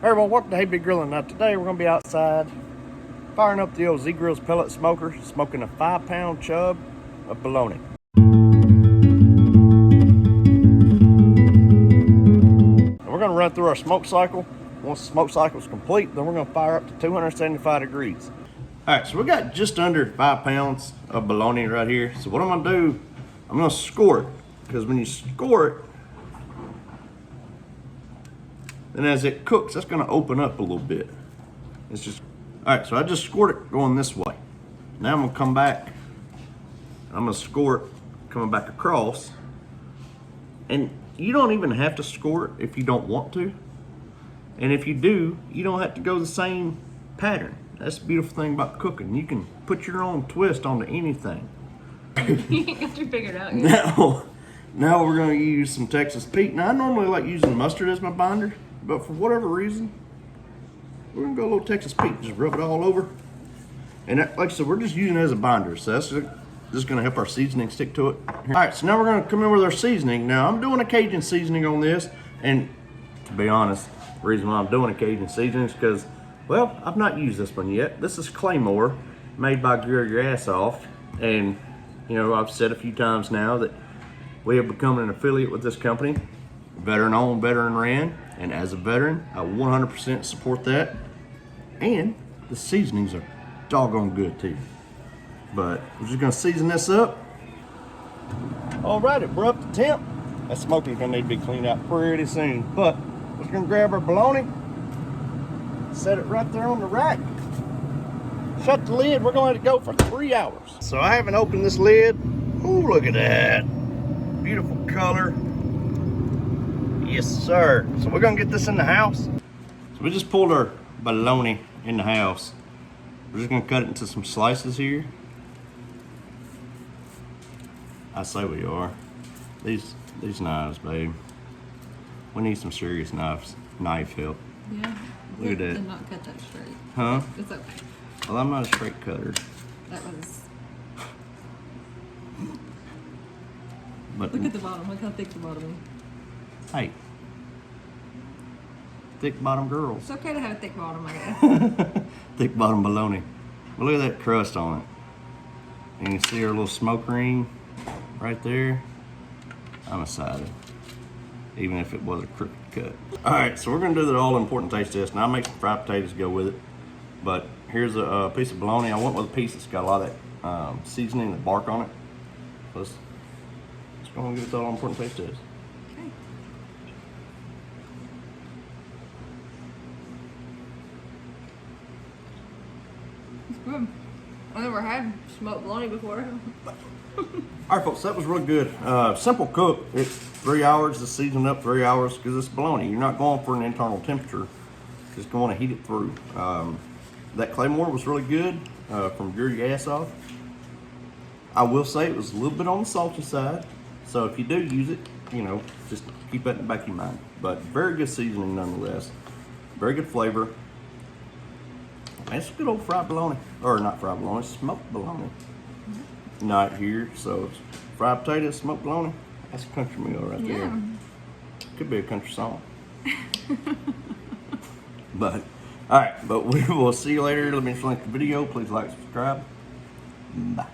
Hey everyone, welcome to Hey Big Grilling. Now today we're going to be outside firing up the old Z-Grills pellet smoker, smoking a 5-pound chub of bologna. And we're going to run through our smoke cycle. Once the smoke cycle is complete, then we're going to fire up to 275 degrees. Alright, so we got just under 5 pounds of bologna right here. So what I'm going to do, I'm going to score it. Because when you score it, then as it cooks, that's going to open up a little bit. It's just, all right, so I just scored it going this way. Now I'm going to come back, and I'm going to score it coming back across. And you don't even have to score it if you don't want to. And if you do, you don't have to go the same pattern. That's the beautiful thing about cooking. You can put your own twist onto anything. You got you figured out yet. Now we're going to use some Texas Pete. Now I normally like using mustard as my binder, but for whatever reason, we're going to go a little Texas Pete. Just rub it all over. And that, like I said, we're just using it as a binder, so that's just going to help our seasoning stick to it. All right, so now we're going to come in with our seasoning. Now I'm doing a Cajun seasoning on this, and to be honest, the reason why I'm doing a Cajun seasoning is because, well, I've not used this one yet. This is Claymore, made by Grill Your Ass Off, and you know, I've said a few times now that we have become an affiliate with this company, veteran owned, veteran ran, and as a veteran, I 100% support that. And the seasonings are doggone good too. But we're just gonna season this up. All right, we're up to temp. That smoker's gonna need to be cleaned out pretty soon. But we're just gonna grab our bologna, set it right there on the rack. Shut the lid, we're gonna let it go for 3 hours. So I haven't opened this lid. Ooh, look at that. Beautiful color. Yes, sir. So we're gonna get this in the house. So we just pulled our bologna in the house. We're just gonna cut it into some slices here. I say we are. These knives, babe. We need some serious knife help. Yeah. Look at that. Did not cut that straight. Huh? It's okay. Well, I'm not a straight cutter. That was. But Look at the bottom. Look how thick the bottom is. hey, thick bottom girls. It's okay to have a thick bottom, I guess. Thick bottom bologna. But look at that crust on it. And you can see our little smoke ring right there. I'm excited, even if it was a crooked cut. All right, so we're gonna do the all important taste test. Now I make some fried potatoes to go with it. But here's a piece of bologna. I went with a piece that's got a lot of that seasoning and bark on it. Let's go and get the all important taste test. Okay. It's good. I've never had smoked bologna before. All right, folks, that was really good. Simple cook. It's 3 hours to season up, 3 hours because it's bologna. You're not going for an internal temperature. Just going to heat it through. That Claymore was really good from Grill Your Ass Off. I will say it was a little bit on the salty side. So if you do use it, you know, just keep that in the back of your mind. But very good seasoning nonetheless. Very good flavor. And it's good old fried bologna. Or not fried bologna, smoked bologna. Not here, so it's fried potatoes, smoked bologna. That's a country meal right there. Could be a country song. But, all right, but we will see you later. Let me like the video. Please like, subscribe. Bye.